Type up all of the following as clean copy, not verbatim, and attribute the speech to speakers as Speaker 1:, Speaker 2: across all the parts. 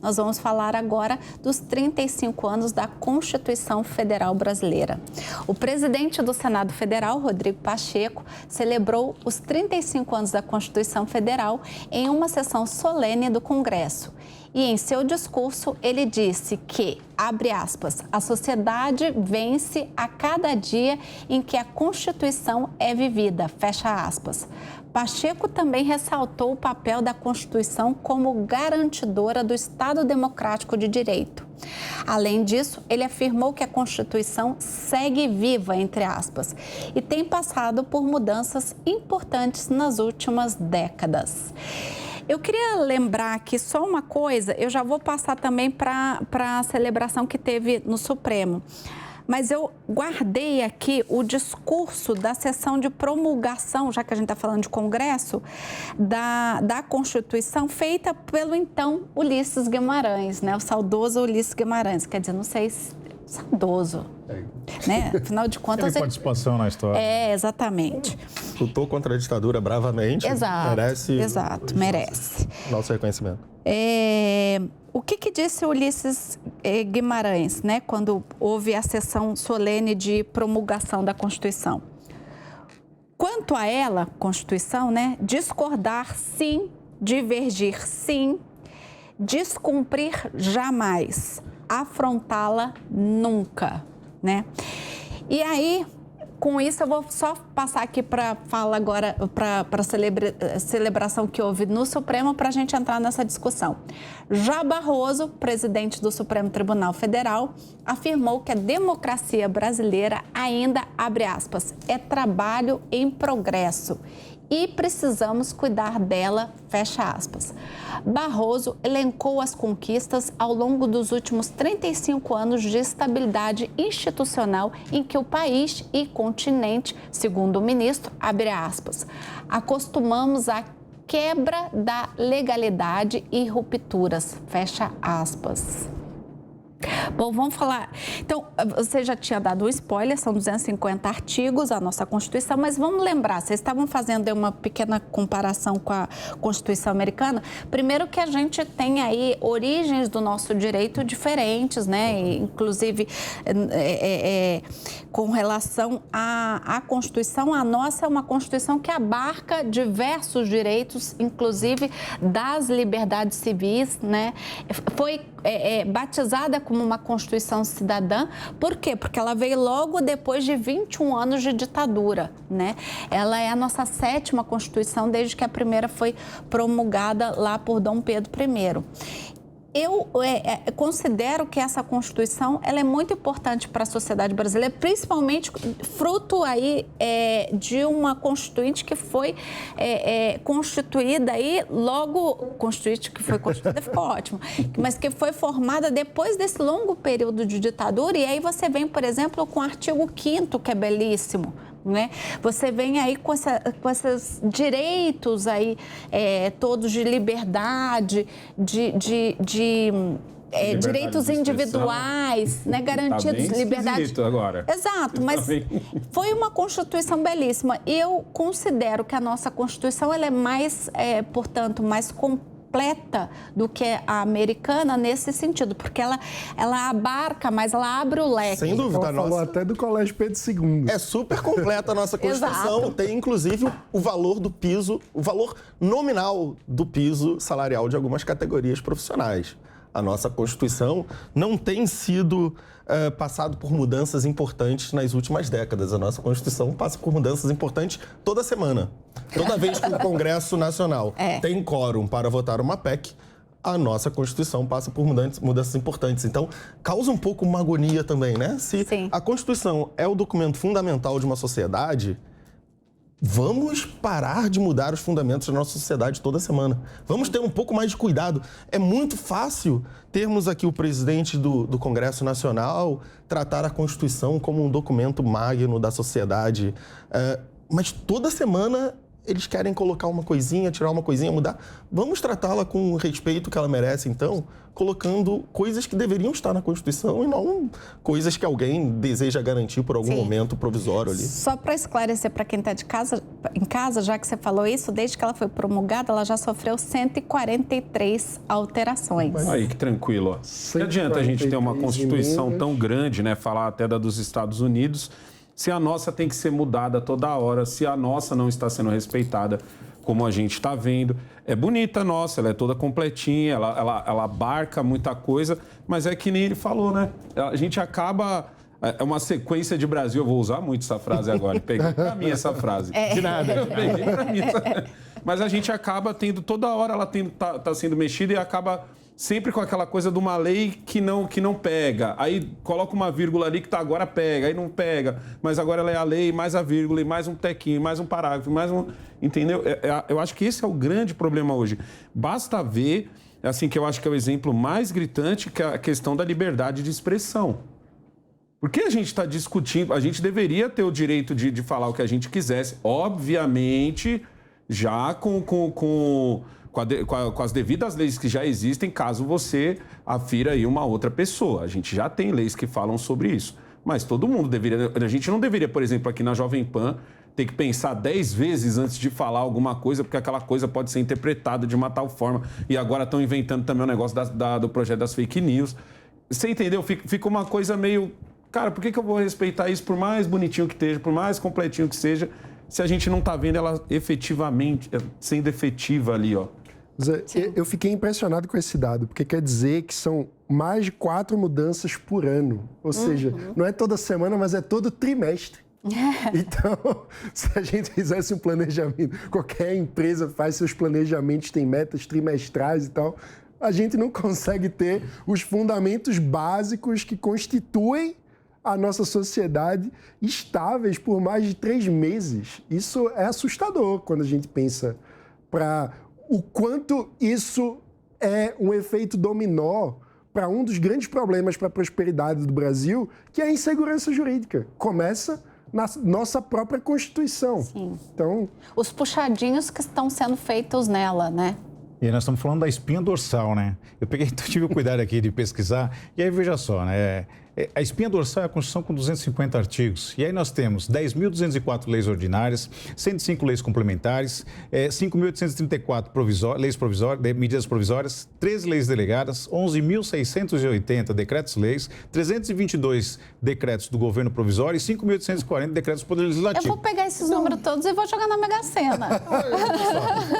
Speaker 1: nós vamos falar agora dos 35 anos da Constituição Federal Brasileira. O presidente do Senado Federal, Rodrigo Pacheco, celebrou os 35 anos da Constituição Federal em uma sessão solene do Congresso. E em seu discurso, ele disse que, abre aspas, a sociedade vence a cada dia em que a Constituição é vivida, fecha aspas. Pacheco também ressaltou o papel da Constituição como garantidora do Estado Democrático de Direito. Além disso, ele afirmou que a Constituição segue viva, entre aspas, e tem passado por mudanças importantes nas últimas décadas. Eu queria lembrar aqui só uma coisa, eu já vou passar também para a celebração que teve no Supremo. Mas eu guardei aqui o discurso da sessão de promulgação, já que a gente está falando de Congresso, da Constituição, feita pelo então Ulisses Guimarães, né? O saudoso Ulisses Guimarães. Quer dizer, não sei se saudoso, né? Afinal de contas...
Speaker 2: Teve participação na história.
Speaker 1: Exatamente.
Speaker 3: Lutou contra a ditadura bravamente.
Speaker 1: Exato,
Speaker 3: merece.
Speaker 1: Merece.
Speaker 3: Nosso reconhecimento.
Speaker 1: O que disse Ulisses Guimarães, né, quando houve a sessão solene de promulgação da Constituição? Quanto a ela, Constituição, né, discordar sim, divergir sim, descumprir jamais, afrontá-la nunca, né? E aí, com isso, eu vou só passar aqui para fala agora, para a celebração que houve no Supremo, para a gente entrar nessa discussão. Já Barroso, presidente do Supremo Tribunal Federal, afirmou que a democracia brasileira ainda, abre aspas, é trabalho em progresso e precisamos cuidar dela, fecha aspas. Barroso elencou as conquistas ao longo dos últimos 35 anos de estabilidade institucional em que o país e continente, segundo o ministro, abre aspas, acostumamos a quebra da legalidade e rupturas, fecha aspas. Bom, vamos falar. Então, você já tinha dado um spoiler, são 250 artigos a nossa Constituição, mas vamos lembrar, vocês estavam fazendo uma pequena comparação com a Constituição americana. Primeiro que a gente tem aí origens do nosso direito diferentes, né? Inclusive, com relação à Constituição, a nossa é uma Constituição que abarca diversos direitos, inclusive das liberdades civis, né? Foi batizada como uma Constituição cidadã. Por quê? Porque ela veio logo depois de 21 anos de ditadura, né? Ela é a nossa 7ª Constituição desde que a primeira foi promulgada lá por Dom Pedro I. Eu considero que essa Constituição ela é muito importante para a sociedade brasileira, principalmente fruto aí de uma Constituinte que foi constituída aí logo... Constituinte que foi constituída ficou ótimo, mas que foi formada depois desse longo período de ditadura, e aí você vem, por exemplo, com o artigo 5º, que é belíssimo, né? Você vem aí com esses direitos aí, todos de liberdade, direitos individuais, né? Garantidos,
Speaker 2: tá
Speaker 1: liberdade.
Speaker 2: Agora.
Speaker 1: Exato, mas foi uma Constituição belíssima. Eu considero que a nossa Constituição ela é mais, portanto, mais completa do que a americana nesse sentido, porque ela abarca mais, ela abre o leque.
Speaker 3: Sem dúvida,
Speaker 4: ela falou até do Colégio Pedro II.
Speaker 3: É super completa a nossa Constituição.
Speaker 1: Exato.
Speaker 3: Tem, inclusive, o valor do piso, o valor nominal do piso salarial de algumas categorias profissionais. A nossa Constituição não tem sido passado por mudanças importantes nas últimas décadas. A nossa Constituição passa por mudanças importantes toda semana. Toda vez que o Congresso Nacional tem quórum para votar uma PEC, a nossa Constituição passa por mudanças importantes. Então, causa um pouco uma agonia também, né? Se a Constituição é o documento fundamental de uma sociedade, vamos parar de mudar os fundamentos da nossa sociedade toda semana. Vamos ter um pouco mais de cuidado. É muito fácil termos aqui o presidente do Congresso Nacional tratar a Constituição como um documento magno da sociedade. Mas toda semana eles querem colocar uma coisinha, tirar uma coisinha, mudar. Vamos tratá-la com o respeito que ela merece, então, colocando coisas que deveriam estar na Constituição e não coisas que alguém deseja garantir por algum momento provisório ali.
Speaker 1: Só para esclarecer para quem está em casa, já que você falou isso, desde que ela foi promulgada, ela já sofreu 143 alterações.
Speaker 2: Aí, que tranquilo. Ó. Não adianta a gente ter uma Constituição tão grande, né? Falar até da dos Estados Unidos, se a nossa tem que ser mudada toda hora, se a nossa não está sendo respeitada, como a gente está vendo. É bonita a nossa, ela é toda completinha, ela abarca muita coisa, mas é que nem ele falou, né? A gente acaba... É uma sequência de Brasil, eu vou usar muito essa frase agora, peguei pra mim essa frase.
Speaker 3: De nada.
Speaker 2: Eu peguei pra mim Mas a gente acaba tendo, toda hora ela tá sendo mexida e acaba sempre com aquela coisa de uma lei que não pega. Aí coloca uma vírgula ali que agora pega, aí não pega. Mas agora ela é a lei, mais a vírgula, e mais um tequinho, mais um parágrafo, mais um... Entendeu? Eu acho que esse é o grande problema hoje. Basta ver, assim, que eu acho que é o exemplo mais gritante, que é a questão da liberdade de expressão. Por que a gente está discutindo? A gente deveria ter o direito de falar o que a gente quisesse, obviamente, já com as devidas leis que já existem, caso você afira aí uma outra pessoa. A gente já tem leis que falam sobre isso. Mas todo mundo deveria... A gente não deveria, por exemplo, aqui na Jovem Pan, ter que pensar 10 vezes antes de falar alguma coisa, porque aquela coisa pode ser interpretada de uma tal forma. E agora estão inventando também o negócio do projeto das fake news. Você entendeu? Fica uma coisa meio... Cara, por que eu vou respeitar isso, por mais bonitinho que esteja, por mais completinho que seja, se a gente não está vendo ela efetivamente, sendo efetiva ali, ó?
Speaker 4: Eu fiquei impressionado com esse dado, porque quer dizer que são mais de 4 mudanças por ano. Ou seja, não é toda semana, mas é todo trimestre. Então, se a gente fizesse um planejamento, qualquer empresa faz seus planejamentos, tem metas trimestrais e tal, a gente não consegue ter os fundamentos básicos que constituem a nossa sociedade estáveis por mais de 3 meses. Isso é assustador quando a gente pensa para o quanto isso é um efeito dominó para um dos grandes problemas para a prosperidade do Brasil, que é a insegurança jurídica. Começa na nossa própria Constituição.
Speaker 1: Sim.
Speaker 4: Então,
Speaker 1: os puxadinhos que estão sendo feitos nela, né?
Speaker 5: E nós estamos falando da espinha dorsal, né? Eu tive o cuidado aqui de pesquisar, e aí veja só, né? A espinha dorsal é a Constituição com 250 artigos. E aí nós temos 10.204 leis ordinárias, 105 leis complementares, 5.834 leis provisórias, medidas provisórias, 13 leis delegadas, 11.680 decretos-leis, 322 decretos do governo provisório e 5.840 decretos do Poder Legislativo.
Speaker 1: Eu vou pegar esses números todos e vou jogar na Mega Sena.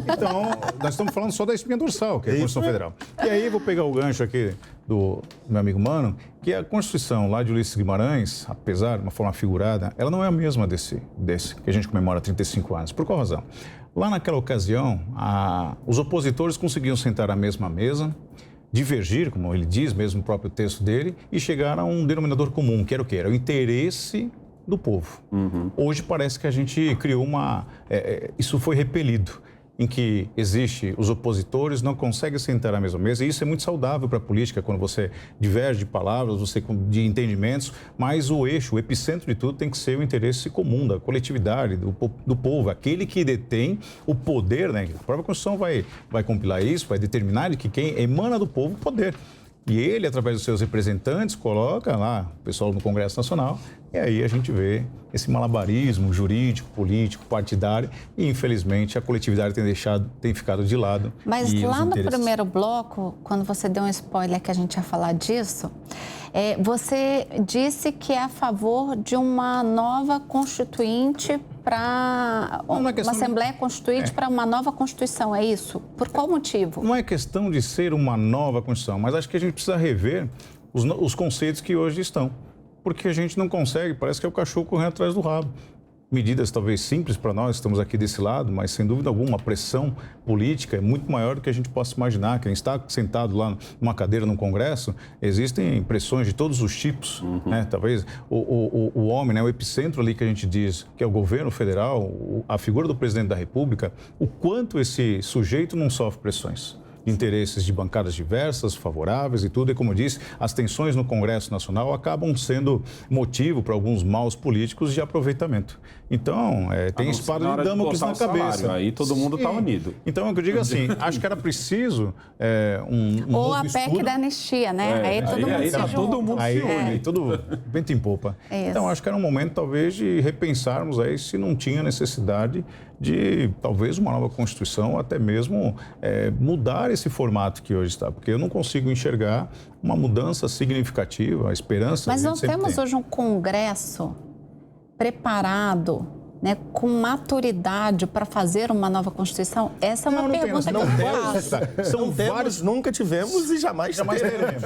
Speaker 5: Então, nós estamos falando só da espinha dorsal, que é a Constituição Federal. E aí vou pegar o gancho aqui do meu amigo Mano, que a Constituição lá de Ulisses Guimarães, apesar de uma forma figurada, ela não é a mesma desse que a gente comemora há 35 anos. Por qual razão? Lá naquela ocasião, os opositores conseguiam sentar à mesma mesa, divergir, como ele diz, mesmo no próprio texto dele, e chegar a um denominador comum, que era o quê? Era o interesse do povo. Hoje parece que a gente criou isso foi repelido, em que os opositores não conseguem sentar à mesma mesa, e isso é muito saudável para a política, quando você diverge de palavras, de entendimentos, mas o epicentro de tudo tem que ser o interesse comum, da coletividade, do povo, aquele que detém o poder, né? A própria Constituição vai compilar isso, vai determinar que quem emana do povo o poder. E ele, através dos seus representantes, coloca lá o pessoal no Congresso Nacional, e aí a gente vê esse malabarismo jurídico, político, partidário, e infelizmente a coletividade tem ficado de lado.
Speaker 1: Mas lá no primeiro bloco, quando você deu um spoiler que a gente ia falar disso, você disse que é a favor de uma nova constituinte para uma Assembleia Constituinte para uma nova Constituição, é isso? Por qual motivo?
Speaker 5: Não é questão de ser uma nova Constituição, mas acho que a gente precisa rever os conceitos que hoje estão. Porque a gente não consegue, parece que é o cachorro correndo atrás do rabo. Medidas talvez simples para nós, estamos aqui desse lado, mas sem dúvida alguma a pressão política é muito maior do que a gente possa imaginar. Quem está sentado lá numa cadeira no Congresso, existem pressões de todos os tipos, né? Talvez o homem, né? O epicentro ali que a gente diz, que é o governo federal, a figura do presidente da República, o quanto esse sujeito não sofre pressões. de interesses de bancadas diversas, favoráveis e tudo. E, como eu disse, as tensões no Congresso Nacional acabam sendo motivo para alguns maus políticos de aproveitamento. Então, tem espada de Damocles na cabeça.
Speaker 2: Aí todo mundo está unido.
Speaker 5: Então, eu digo assim, acho que era preciso um
Speaker 1: Ou
Speaker 5: novo
Speaker 1: a PEC
Speaker 5: estudo.
Speaker 1: da anistia, né? Aí todo mundo se junta.
Speaker 2: Todo mundo se une.
Speaker 5: Aí tudo vento em popa. Então, acho que era um momento, talvez, de repensarmos aí se não tinha necessidade de, talvez, uma nova Constituição, até mesmo mudar esse formato que hoje está. Porque eu não consigo enxergar uma mudança significativa, a esperança...
Speaker 1: Mas não temos hoje um Congresso preparado, né, com maturidade para fazer uma nova Constituição? Essa é uma pergunta que eu faço.
Speaker 3: São vários, nunca tivemos e jamais teremos.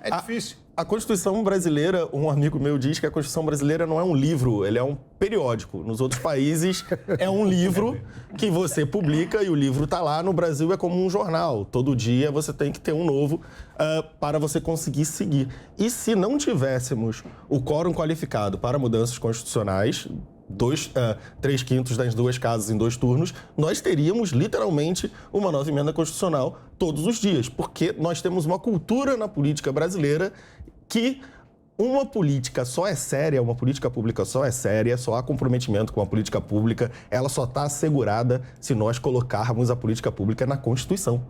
Speaker 5: É difícil.
Speaker 3: A Constituição brasileira, um amigo meu diz que a Constituição brasileira não é um livro, ele é um periódico. Nos outros países é um livro que você publica e o livro está lá. No Brasil é como um jornal. Todo dia você tem que ter um novo para você conseguir seguir. E se não tivéssemos o quórum qualificado para mudanças constitucionais, 3/5 das 2 casas em 2 turnos, nós teríamos literalmente uma nova emenda constitucional todos os dias, porque nós temos uma cultura na política brasileira que uma política só é séria, uma política pública só é séria, só há comprometimento com a política pública, ela só está assegurada se nós colocarmos a política pública na Constituição.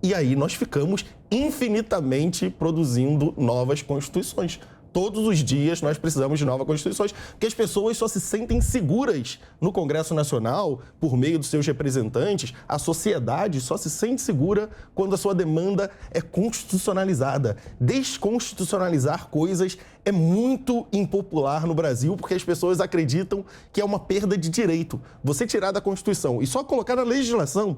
Speaker 3: E aí nós ficamos infinitamente produzindo novas constituições. Todos os dias nós precisamos de novas constituições, porque as pessoas só se sentem seguras no Congresso Nacional, por meio dos seus representantes, a sociedade só se sente segura quando a sua demanda é constitucionalizada. Desconstitucionalizar coisas é muito impopular no Brasil, porque as pessoas acreditam que é uma perda de direito. Você tirar da Constituição e só colocar na legislação,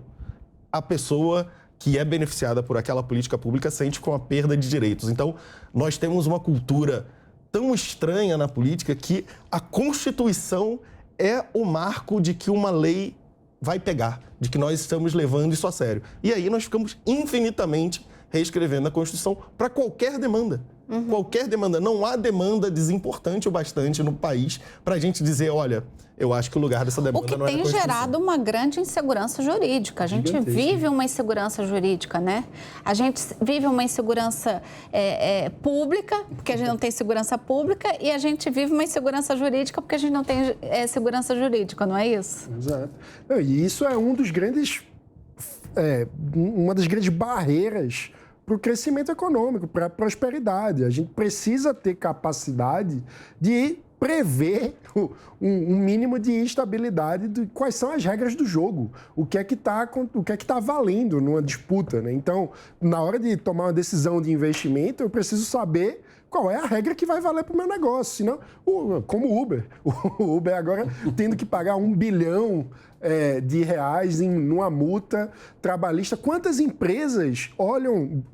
Speaker 3: a pessoa que é beneficiada por aquela política pública sente com a perda de direitos. Então, nós temos uma cultura tão estranha na política que a Constituição é o marco de que uma lei vai pegar, de que nós estamos levando isso a sério. E aí nós ficamos infinitamente reescrevendo a Constituição para qualquer demanda. Qualquer demanda. Não há demanda desimportante o bastante no país para a gente dizer, olha, eu acho que o lugar dessa demanda não é na Constituição.
Speaker 1: O que tem gerado uma grande insegurança jurídica. A gente vive uma insegurança jurídica, né? A gente vive uma insegurança pública, porque a gente não tem segurança pública, e a gente vive uma insegurança jurídica porque a gente não tem segurança jurídica, não é isso?
Speaker 4: Exato. E isso é uma das grandes barreiras para o crescimento econômico, para a prosperidade. A gente precisa ter capacidade de prever um mínimo de instabilidade de quais são as regras do jogo, o que é que está valendo numa disputa, né? Então, na hora de tomar uma decisão de investimento, eu preciso saber qual é a regra que vai valer para o meu negócio. Senão, como o Uber. O Uber agora tendo que pagar R$1 bilhão de reais numa multa trabalhista. Quantas empresas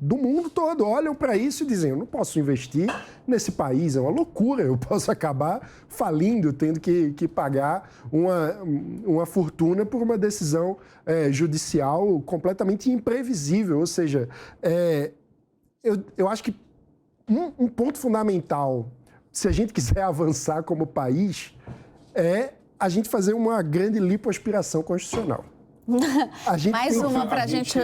Speaker 4: do mundo todo olham para isso e dizem, eu não posso investir nesse país, é uma loucura, eu posso acabar falindo, tendo que pagar uma fortuna por uma decisão judicial completamente imprevisível. Ou seja, eu acho que um ponto fundamental, se a gente quiser avançar como país, é a gente fazer uma grande lipoaspiração constitucional.
Speaker 1: Mais uma para a gente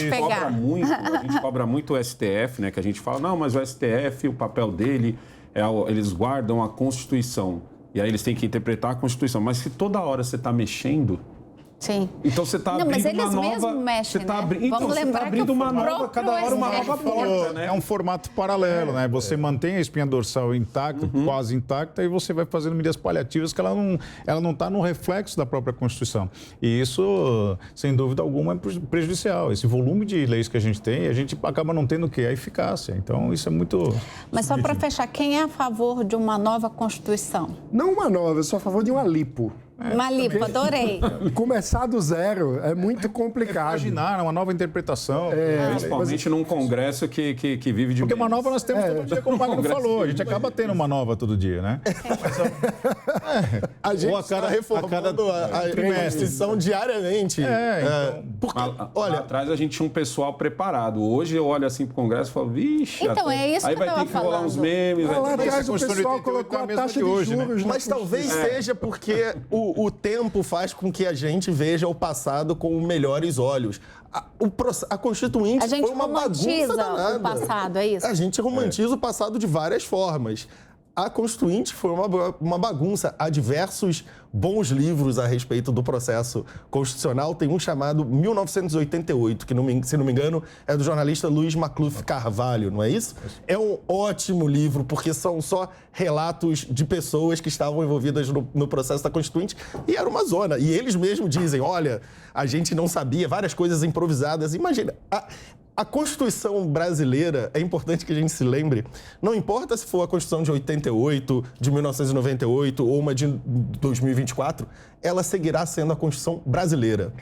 Speaker 1: pegar.
Speaker 2: A gente cobra muito o STF, né? Que a gente fala, não, mas o STF, o papel dele, eles guardam a Constituição. E aí eles têm que interpretar a Constituição. Mas se toda hora você está mexendo...
Speaker 1: Sim.
Speaker 2: Então você está abrindo uma nova...
Speaker 1: Mas eles mesmos mexem, né?
Speaker 2: Vamos lembrar que abrindo uma nova, cada hora uma nova porta, né?
Speaker 5: É um formato paralelo, né? Você mantém a espinha dorsal intacta, quase intacta, e você vai fazendo medidas paliativas que ela não está no reflexo da própria Constituição. E isso, sem dúvida alguma, é prejudicial. Esse volume de leis que a gente tem, a gente acaba não tendo o quê? A eficácia. Então, isso é muito...
Speaker 1: Mas só para fechar, quem é a favor de uma nova Constituição?
Speaker 4: Não uma nova, eu sou a favor de uma lipo.
Speaker 1: Uma lipo, adorei.
Speaker 4: Começar do zero é muito complicado.
Speaker 5: Imaginar uma nova interpretação.
Speaker 2: Principalmente num Congresso que vive de...
Speaker 5: Porque uma nova nós temos todo dia, como o Magno falou. A gente acaba tendo uma nova todo dia, né?
Speaker 3: A gente está reformando a Constituição diariamente.
Speaker 2: Olha, lá atrás a gente tinha um pessoal preparado. Hoje eu olho assim pro Congresso e falo, vixe...
Speaker 1: Então, é isso
Speaker 2: aí
Speaker 1: que eu
Speaker 2: vai ter que rolar uns memes.
Speaker 4: Lá atrás o pessoal colocou a taxa de juros.
Speaker 3: Mas talvez seja porque... O tempo faz com que a gente veja o passado com melhores olhos. A Constituinte
Speaker 6: A gente
Speaker 3: foi uma bagunça
Speaker 6: romantiza
Speaker 3: danada.
Speaker 6: o passado, é isso?
Speaker 3: A gente romantiza o passado de várias formas. A Constituinte foi uma bagunça. Há diversos bons livros a respeito do processo constitucional. Tem um chamado 1988, que, se não me engano, é do jornalista Luiz Macluf Carvalho, não é isso? É um ótimo livro, porque são só relatos de pessoas que estavam envolvidas no processo da Constituinte. E era uma zona. E eles mesmos dizem, olha, a gente não sabia, várias coisas improvisadas. Imagina... A Constituição brasileira, é importante que a gente se lembre, não importa se for a Constituição de 88, de 1998 ou uma de 2024, ela seguirá sendo a Constituição brasileira.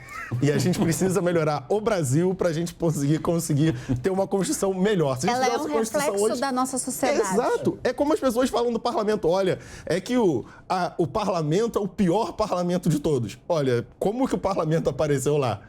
Speaker 3: E a gente precisa melhorar o Brasil para a gente conseguir ter uma Constituição melhor. Se a gente
Speaker 6: Ela é
Speaker 3: tivesse
Speaker 6: um
Speaker 3: a Constituição
Speaker 6: reflexo
Speaker 3: hoje...
Speaker 6: da nossa sociedade.
Speaker 3: Exato. É como as pessoas falam do parlamento. Olha, é que o parlamento é o pior parlamento de todos. Olha, como que o parlamento apareceu lá?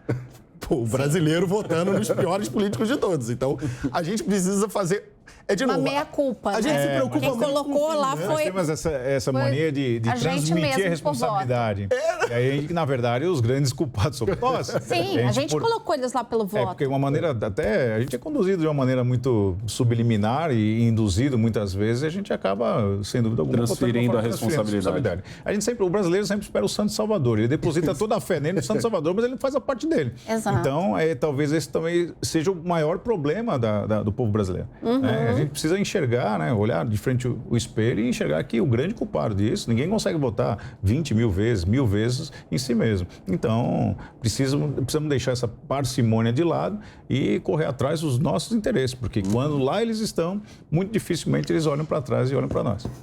Speaker 3: O brasileiro votando nos piores políticos de todos. Então, a gente precisa fazer... de
Speaker 6: Uma
Speaker 3: novo,
Speaker 6: meia-culpa,
Speaker 3: a gente
Speaker 6: né?
Speaker 3: se preocupa
Speaker 6: Quem
Speaker 3: muito
Speaker 6: colocou
Speaker 3: com o
Speaker 6: lá
Speaker 3: fim, né?
Speaker 5: Nós
Speaker 6: foi...
Speaker 5: temos essa mania de
Speaker 6: a gente
Speaker 5: transmitir
Speaker 6: mesmo
Speaker 5: a
Speaker 6: por
Speaker 5: responsabilidade. E aí, na verdade, os grandes culpados somos nós.
Speaker 6: Sim, a gente colocou eles lá pelo voto.
Speaker 5: Porque uma maneira, até a gente é conduzido de uma maneira muito subliminar e induzido muitas vezes, e a gente acaba, sem dúvida alguma,
Speaker 2: Transferindo a responsabilidade.
Speaker 5: A gente sempre, o brasileiro sempre espera o Santo Salvador. Ele deposita toda a fé nele no Santo Salvador, mas ele não faz a parte dele.
Speaker 6: Exato.
Speaker 5: Então, talvez esse também seja o maior problema do povo brasileiro. Né? A gente precisa enxergar, né? Olhar de frente o espelho e enxergar que o grande culpado disso, ninguém consegue votar 20 mil vezes, 1000 vezes em si mesmo. Então, precisamos deixar essa parcimônia de lado e correr atrás dos nossos interesses, porque quando lá eles estão, muito dificilmente eles olham para trás e olham para nós.